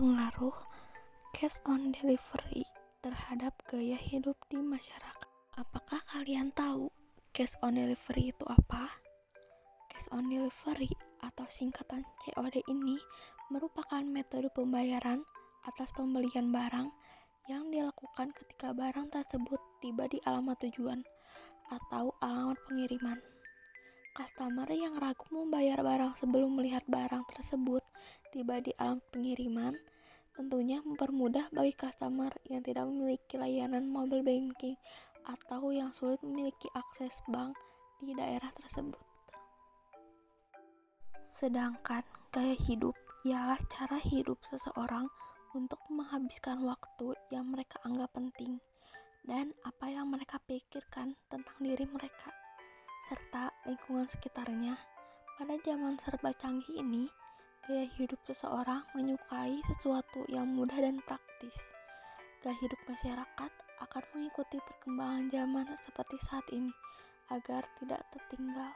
pengaruh cash on delivery terhadap gaya hidup di masyarakat. Apakah kalian tahu cash on delivery itu apa? Cash on delivery atau singkatan COD ini merupakan metode pembayaran atas pembelian barang yang dilakukan ketika barang tersebut tiba di alamat tujuan atau alamat pengiriman. Customer yang ragu membayar barang sebelum melihat barang tersebut tiba di alamat pengiriman tentunya mempermudah bagi customer yang tidak memiliki layanan mobile banking atau yang sulit memiliki akses bank di daerah tersebut. Sedangkan gaya hidup ialah cara hidup seseorang untuk menghabiskan waktu yang mereka anggap penting dan apa yang mereka pikirkan tentang diri mereka serta lingkungan sekitarnya. Pada zaman serba canggih ini, gaya hidup seseorang menyukai sesuatu yang mudah dan praktis. Gaya hidup masyarakat akan mengikuti perkembangan zaman seperti saat ini agar tidak tertinggal.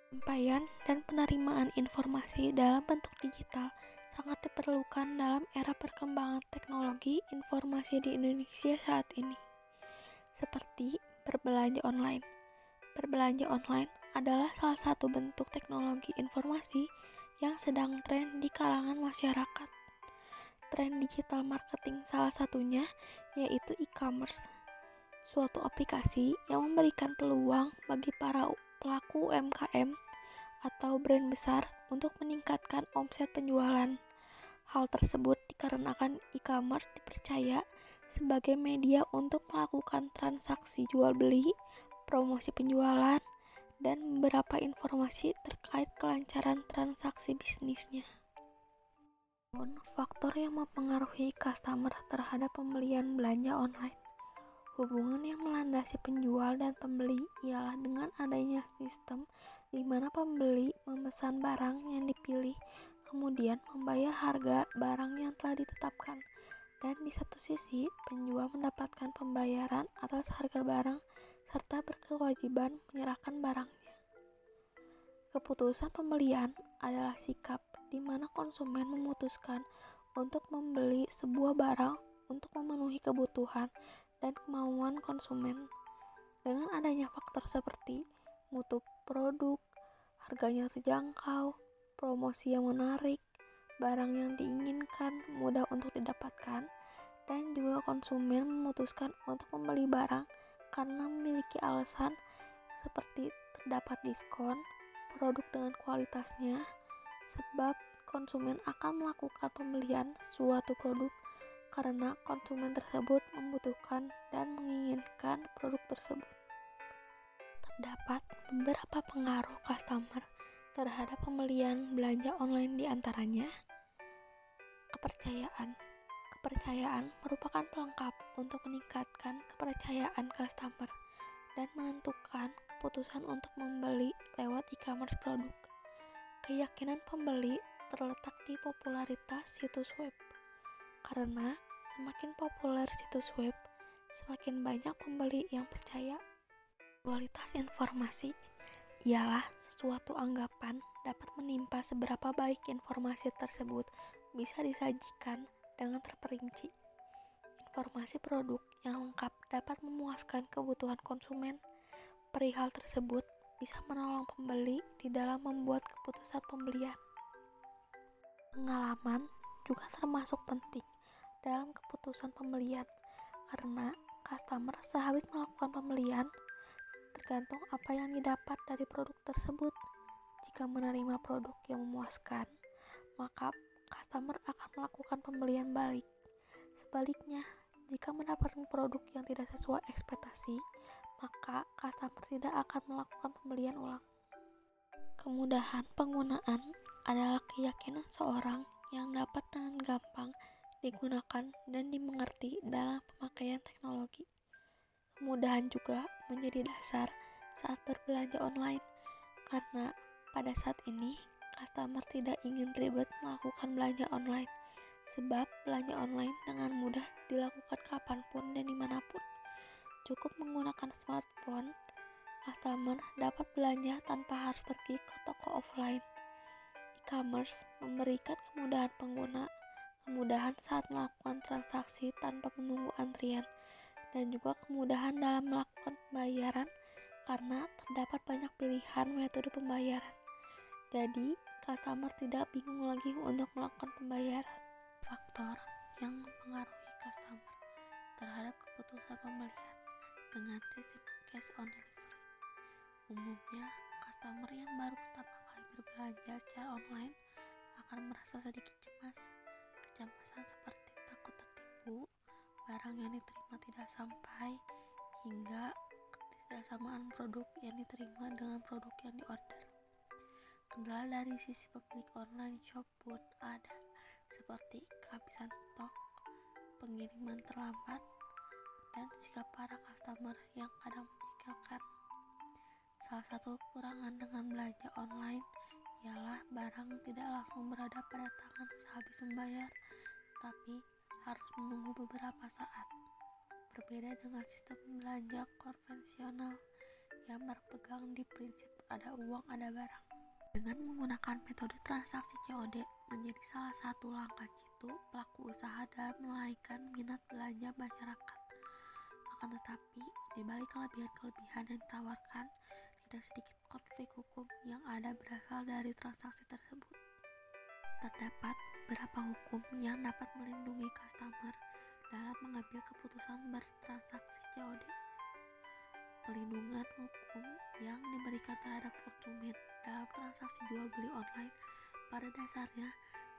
Penyampaian dan penerimaan informasi dalam bentuk digital sangat diperlukan dalam era perkembangan teknologi informasi di Indonesia saat ini. Seperti berbelanja online. Berbelanja online adalah salah satu bentuk teknologi informasi yang sedang tren di kalangan masyarakat. Tren digital marketing salah satunya yaitu e-commerce, suatu aplikasi yang memberikan peluang bagi para pelaku UMKM atau brand besar untuk meningkatkan omset penjualan. Hal tersebut dikarenakan e-commerce dipercaya sebagai media untuk melakukan transaksi jual beli, promosi penjualan, dan beberapa informasi terkait kelancaran transaksi bisnisnya. Faktor yang mempengaruhi customer terhadap pembelian belanja online. Hubungan yang melandasi penjual dan pembeli ialah dengan adanya sistem di mana pembeli memesan barang yang dipilih, kemudian membayar harga barang yang telah ditetapkan, dan di satu sisi penjual mendapatkan pembayaran atas harga barang serta berkewajiban menyerahkan barangnya. Keputusan pembelian adalah sikap di mana konsumen memutuskan untuk membeli sebuah barang untuk memenuhi kebutuhan dan kemauan konsumen. Dengan adanya faktor seperti mutu produk, harganya terjangkau, promosi yang menarik, barang yang diinginkan mudah untuk didapatkan, dan juga konsumen memutuskan untuk membeli barang karena memiliki alasan seperti terdapat diskon, produk dengan kualitasnya, sebab konsumen akan melakukan pembelian suatu produk karena konsumen tersebut membutuhkan dan menginginkan produk tersebut. Terdapat beberapa pengaruh customer terhadap pembelian belanja online, di antaranya kepercayaan. Kepercayaan merupakan pelengkap untuk meningkatkan kepercayaan customer dan menentukan keputusan untuk membeli lewat e-commerce produk. Keyakinan pembeli terletak di popularitas situs web. Karena semakin populer situs web, semakin banyak pembeli yang percaya. Kualitas informasi ialah sesuatu anggapan dapat menimpa seberapa baik informasi tersebut bisa disajikan dengan terperinci. Informasi produk yang lengkap dapat memuaskan kebutuhan konsumen. Perihal tersebut bisa menolong pembeli di dalam membuat keputusan pembelian. Pengalaman juga termasuk penting dalam keputusan pembelian karena customer sehabis melakukan pembelian tergantung apa yang didapat dari produk tersebut. Jika menerima produk yang memuaskan, maka customer akan melakukan pembelian balik. Sebaliknya, jika mendapatkan produk yang tidak sesuai ekspektasi, maka customer tidak akan melakukan pembelian ulang. Kemudahan penggunaan adalah keyakinan seorang yang dapat dengan gampang digunakan dan dimengerti dalam pemakaian teknologi. Kemudahan juga menjadi dasar saat berbelanja online, karena pada saat ini customer tidak ingin ribet melakukan belanja online, sebab belanja online dengan mudah dilakukan kapanpun dan dimanapun. Cukup menggunakan smartphone, customer dapat belanja tanpa harus pergi ke toko offline. E-commerce memberikan kemudahan pengguna, kemudahan saat melakukan transaksi tanpa menunggu antrian, dan juga kemudahan dalam melakukan pembayaran karena terdapat banyak pilihan metode pembayaran. Jadi, customer tidak bingung lagi untuk melakukan pembayaran. Faktor yang mempengaruhi customer terhadap keputusan pembelian dengan sistem cash on delivery. Umumnya, customer yang baru pertama kali berbelanja secara online akan merasa sedikit cemas. Kecemasan seperti takut tertipu, barang yang diterima tidak sampai, hingga ketidaksamaan produk yang diterima dengan produk yang diorder. Kendala dari sisi pemilik online shop pun ada, seperti kehabisan stok, pengiriman terlambat, dan sikap para customer yang kadang menjengkelkan. Salah satu kekurangan dengan belanja online ialah barang tidak langsung berada pada tangan sehabis membayar, tapi harus menunggu beberapa saat. Berbeda dengan sistem belanja konvensional yang berpegang di prinsip ada uang ada barang. Dengan menggunakan metode transaksi COD menjadi salah satu langkah jitu pelaku usaha dalam menaikkan minat belanja masyarakat. Akan tetapi, di balik kelebihan-kelebihan yang ditawarkan, tidak sedikit konflik hukum yang ada berasal dari transaksi tersebut. Terdapat beberapa hukum yang dapat melindungi customer dalam mengambil keputusan bertransaksi COD. Pelindungan hukum yang diberikan terhadap konsumen dalam transaksi jual beli online pada dasarnya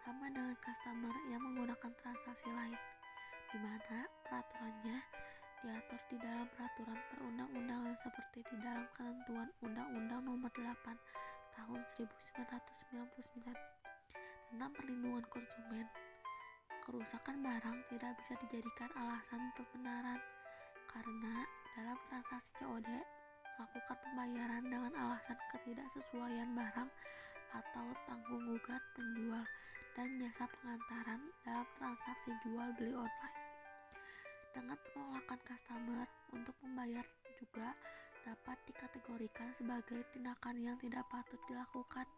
sama dengan customer yang menggunakan transaksi lain, di mana peraturannya diatur di dalam peraturan perundang-undangan seperti di dalam ketentuan Undang-Undang Nomor 8 Tahun 1999 tentang perlindungan konsumen. Kerusakan barang tidak bisa dijadikan alasan pembenaran, karena dalam transaksi COD melakukan pembayaran dengan alasan ketidaksesuaian barang atau tanggung gugat penjual dan jasa pengantaran dalam transaksi jual beli online. Dengan penolakan customer untuk membayar juga dapat dikategorikan sebagai tindakan yang tidak patut dilakukan,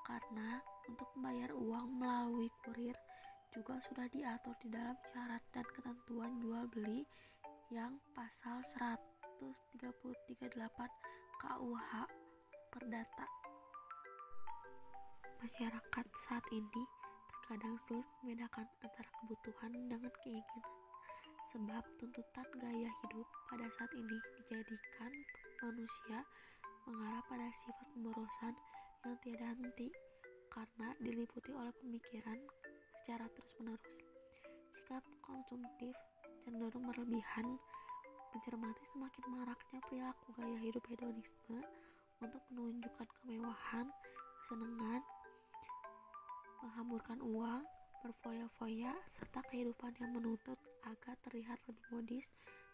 karena untuk membayar uang melalui kurir juga sudah diatur di dalam syarat dan ketentuan jual beli yang pasal 133.8 KUH Perdata. Masyarakat saat ini terkadang sulit membedakan antara kebutuhan dengan keinginan, sebab tuntutan gaya hidup pada saat ini dijadikan manusia mengarah pada sifat pemborosan yang tiada henti karena diliputi oleh pemikiran secara terus-menerus. Sikap konsumtif cenderung berlebihan, mencermati semakin maraknya perilaku gaya hidup hedonisme untuk menunjukkan kemewahan, kesenangan, menghamburkan uang, berfoya-foya, serta kehidupan yang menuntut agar terlihat lebih modis,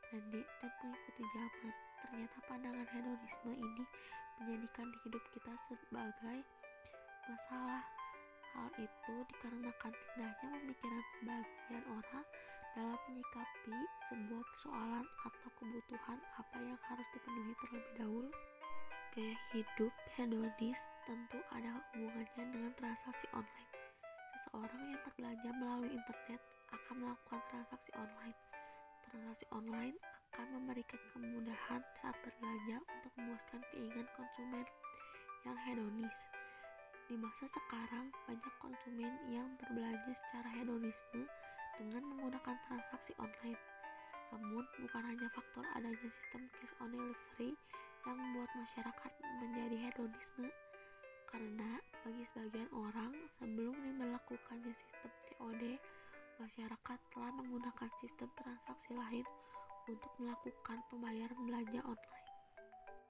trendy, dan mengikuti zaman. Ternyata pandangan hedonisme ini menjadikan hidup kita sebagai masalah. Hal itu dikarenakan rendahnya pemikiran sebagian orang dalam menyikapi sebuah persoalan atau kebutuhan apa yang harus dipenuhi terlebih dahulu. Gaya hidup hedonis tentu ada hubungannya dengan transaksi online. Seseorang yang berbelanja melalui internet akan melakukan transaksi online. Transaksi online akan memberikan kemudahan saat berbelanja untuk memuaskan keinginan konsumen yang hedonis. Di masa sekarang, banyak konsumen yang berbelanja secara hedonisme dengan menggunakan transaksi online. Namun, bukan hanya faktor adanya sistem cash on delivery yang membuat masyarakat menjadi hedonisme, karena bagi sebagian orang, sebelum diberlakukannya sistem COD, masyarakat telah menggunakan sistem transaksi lain untuk melakukan pembayaran belanja online.